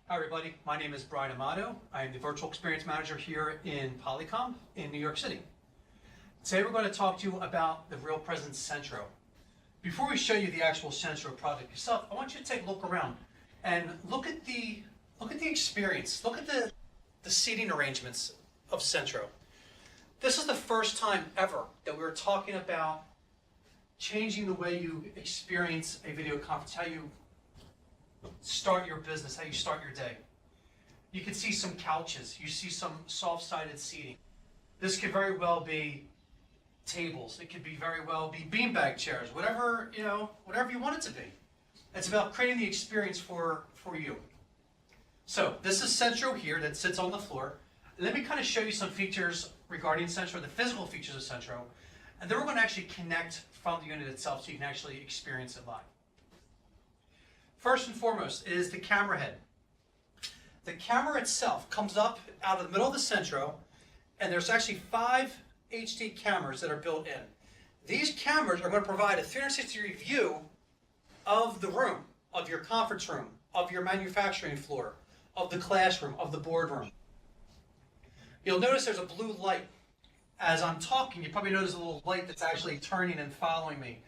Hi everybody, my name is Brian Amato. I am the Virtual Experience Manager here in Polycom in New York City. Today we're going to talk to you about the Realpresence Centro. Before we show you the actual Centro product itself, I want you to take a look around and look at the experience. Look at the seating arrangements of Centro. This is the first time ever that we're talking about changing the way you experience a video conference, how you start your business, how you start your day. You can see some couches, you see some soft-sided seating. This could very well be tables, it could be very well be beanbag chairs, whatever you want it to be. It's about creating the experience for you. So this is Centro here that sits on the floor. Let me kind of show you some features regarding Centro, the physical features of Centro, and then we're going to actually connect from the unit itself so you can actually experience it live. First and foremost is the camera head. The camera itself comes up out of the middle of the Centro, and there's actually 5 HD cameras that are built in. These cameras are going to provide a 360-degree view of the room, of your conference room, of your manufacturing floor, of the classroom, of the boardroom. You'll notice there's a blue light. As I'm talking, you probably notice a little light that's actually turning and following me.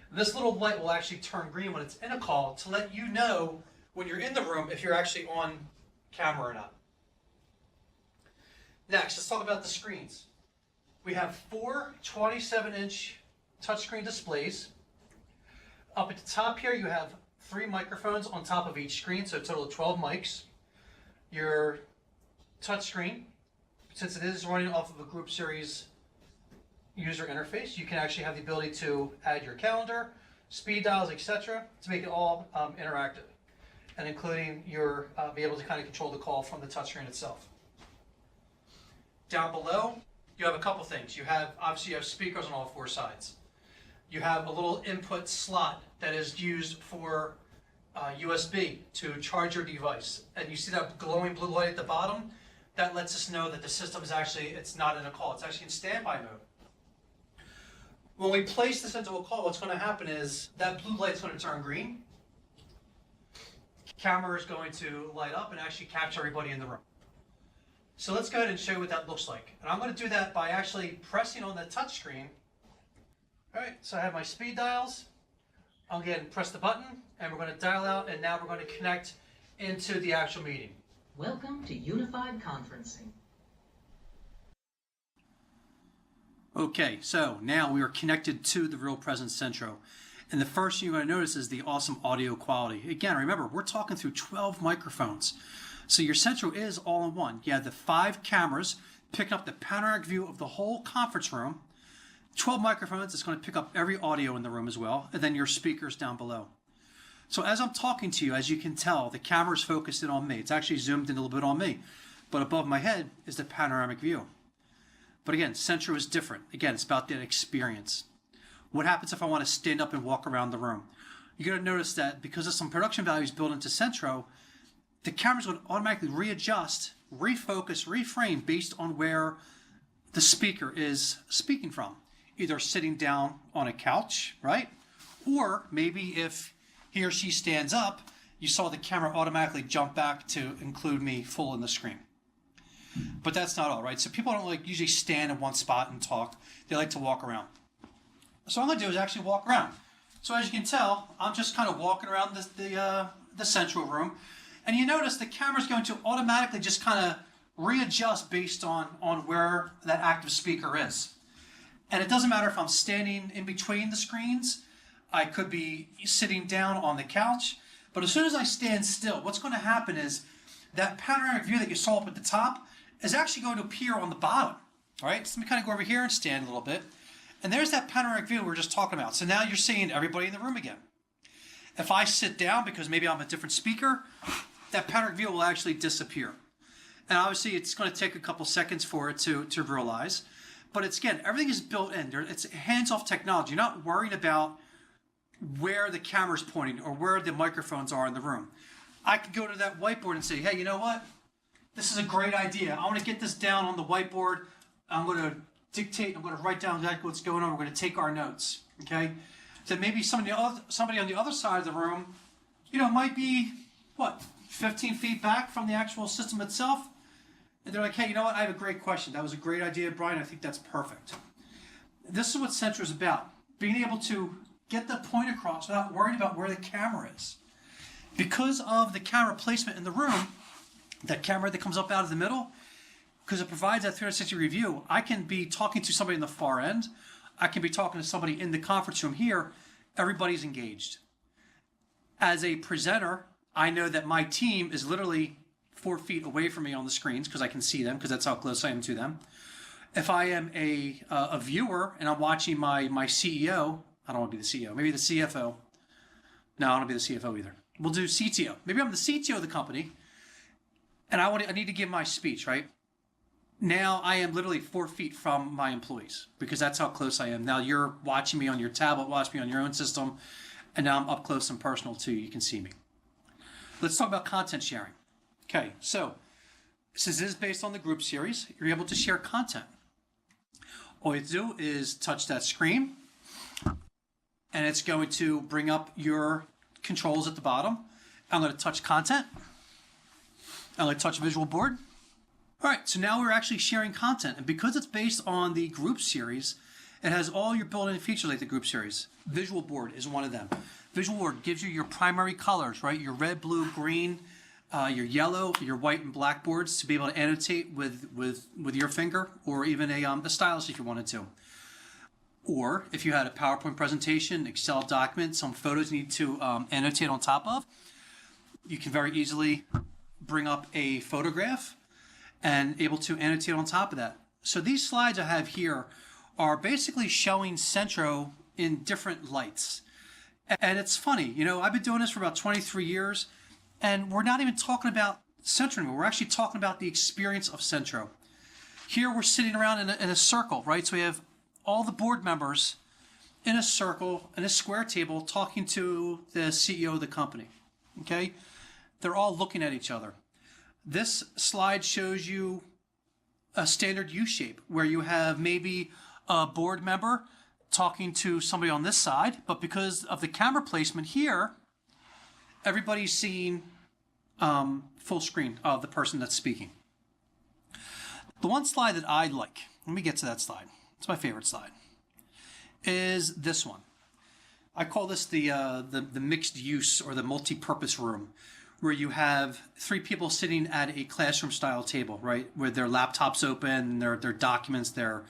This little light will actually turn green when it's in a call to let you know when you're in the room if you're actually on camera or not. Next, let's talk about the screens. We have 4 27-inch touchscreen displays. Up at the top here, you have 3 microphones on top of each screen, so a total of 12 mics. Your touchscreen, since it is running off of a group series user interface, you can actually have the ability to add your calendar, speed dials, etc. to make it all interactive, and including your be able to kind of control the call from the touchscreen itself. Down below, you have a couple things. You have speakers on all 4 sides. You have a little input slot that is used for USB to charge your device, and you see that glowing blue light at the bottom. That lets us know that the system is actually, it's not in a call, it's actually in standby mode. When we place this into a call, what's going to happen is that blue light is going to turn green. Camera is going to light up and actually capture everybody in the room. So let's go ahead and show you what that looks like. And I'm going to do that by actually pressing on the touch screen. All right, so I have my speed dials. I'll go ahead and press the button, and we're going to dial out, and now we're going to connect into the actual meeting. Welcome to Unified Conferencing. Okay, so now we are connected to the Realpresence Centro. And the first thing you're going to notice is the awesome audio quality. Again, remember, we're talking through 12 microphones. So your Centro is all in one. You have the 5 cameras picking up the panoramic view of the whole conference room. 12 microphones, it's going to pick up every audio in the room as well. And then your speakers down below. So as I'm talking to you, as you can tell, the camera is focused in on me. It's actually zoomed in a little bit on me. But above my head is the panoramic view. But again, Centro is different. Again, it's about that experience. What happens if I want to stand up and walk around the room? You're going to notice that because of some production values built into Centro, the camera's going to automatically readjust, refocus, reframe based on where the speaker is speaking from. Either sitting down on a couch, right? Or maybe if he or she stands up, you saw the camera automatically jump back to include me full in the screen. But that's not all, right? So people don't usually stand in one spot and talk. They like to walk around. So what I'm going to do is actually walk around. So as you can tell, I'm just kind of walking around the Centro room. And you notice the camera's going to automatically just kind of readjust based on where that active speaker is. And it doesn't matter if I'm standing in between the screens. I could be sitting down on the couch. But as soon as I stand still, what's going to happen is that panoramic view that you saw up at the top is actually going to appear on the bottom. All right, so let me kind of go over here and stand a little bit. And there's that panoramic view we were just talking about. So now you're seeing everybody in the room again. If I sit down because maybe I'm a different speaker, that panoramic view will actually disappear. And obviously it's going to take a couple seconds for it to realize. But it's, again, everything is built in. It's hands-off technology. You're not worrying about where the camera's pointing or where the microphones are in the room. I could go to that whiteboard and say, hey, you know what? This is a great idea. I want to get this down on the whiteboard. I'm going to dictate. I'm going to write down exactly what's going on. We're going to take our notes. Okay? So maybe somebody on the other side of the room, might be, 15 feet back from the actual system itself. And they're like, hey, you know what? I have a great question. That was a great idea, Brian. I think that's perfect. This is what Centro is about. Being able to get the point across without worrying about where the camera is. Because of the camera placement in the room, that camera that comes up out of the middle, because it provides that 360 view, I can be talking to somebody in the far end. I can be talking to somebody in the conference room here. Everybody's engaged. As a presenter, I know that my team is literally 4 feet away from me on the screens because I can see them because that's how close I am to them. If I am a viewer and I'm watching my CEO, I don't want to be the CEO, maybe the CFO. No, I don't want to be the CFO either. We'll do CTO. Maybe I'm the CTO of the company and I need to give my speech, right? Now I am literally 4 feet from my employees because that's how close I am. Now you're watching me on your tablet, watching me on your own system, and now I'm up close and personal too. You can see me. Let's talk about content sharing. Okay, so since this is based on the group series, you're able to share content. All you have to do is touch that screen, and it's going to bring up your controls at the bottom. I'm going to touch content. I'm going to touch visual board. All right, so now we're actually sharing content. And because it's based on the group series, it has all your built-in features like the group series. Visual board is one of them. Visual board gives you your primary colors, right? Your red, blue, green, your yellow, your white, and black boards to be able to annotate with your finger, or even a stylus if you wanted to. Or if you had a PowerPoint presentation, Excel document, some photos you need to annotate on top of, you can very easily bring up a photograph and able to annotate on top of that. So these slides I have here are basically showing Centro in different lights. And it's funny, you know, I've been doing this for about 23 years, and we're not even talking about Centro anymore. We're actually talking about the experience of Centro. Here we're sitting around in a circle, right? So we have all the board members in a circle, in a square table, talking to the CEO of the company, okay? They're all looking at each other. This slide shows you a standard U shape where you have maybe a board member talking to somebody on this side, but because of the camera placement here, everybody's seeing full screen of the person that's speaking. The one slide that I like, let me get to that slide. It's my favorite slide, is this one. I call this the mixed use or the multi-purpose room, where you have 3 people sitting at a classroom style table, right, with their laptops open, their documents, their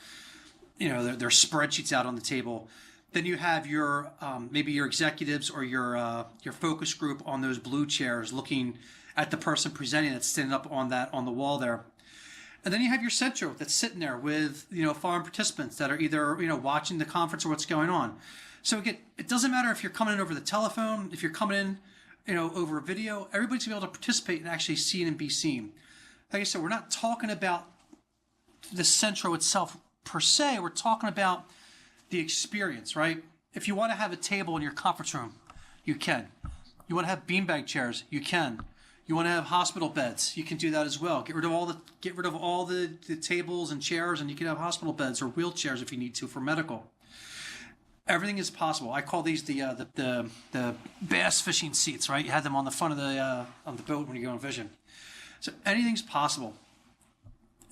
spreadsheets out on the table. Then you have your maybe your executives or your focus group on those blue chairs, looking at the person presenting that's standing up on the wall there. And then you have your Centro that's sitting there with foreign participants that are either watching the conference or what's going on. So again, it doesn't matter if you're coming in over the telephone, if you're coming in over a video, everybody's gonna be able to participate and actually see it and be seen. Like I said, we're not talking about the Centro itself per se, we're talking about the experience, right? If you want to have a table in your conference room, you can. You want to have beanbag chairs, you can. You want to have hospital beds, you can do that as well. Get rid of all the tables and chairs, and you can have hospital beds or wheelchairs if you need to for medical. Everything is possible. I call these the bass fishing seats, right? You had them on the front of the boat when you go on fishing. So anything's possible.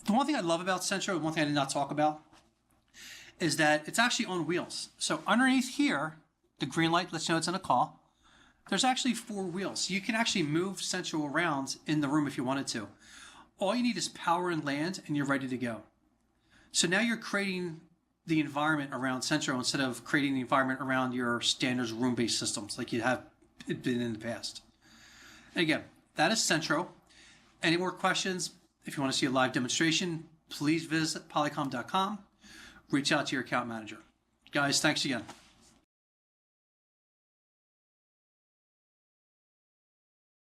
The one thing I love about Centro, one thing I did not talk about, is that it's actually on wheels. So underneath here, the green light lets you know it's in a call. There's actually 4 wheels. You can actually move Centro around in the room if you wanted to. All you need is power and land, and you're ready to go. So now you're creating the environment around Centro instead of creating the environment around your standard room-based systems like you have been in the past. And again, that is Centro. Any more questions? If you want to see a live demonstration, please visit polycom.com. Reach out to your account manager. Guys, thanks again.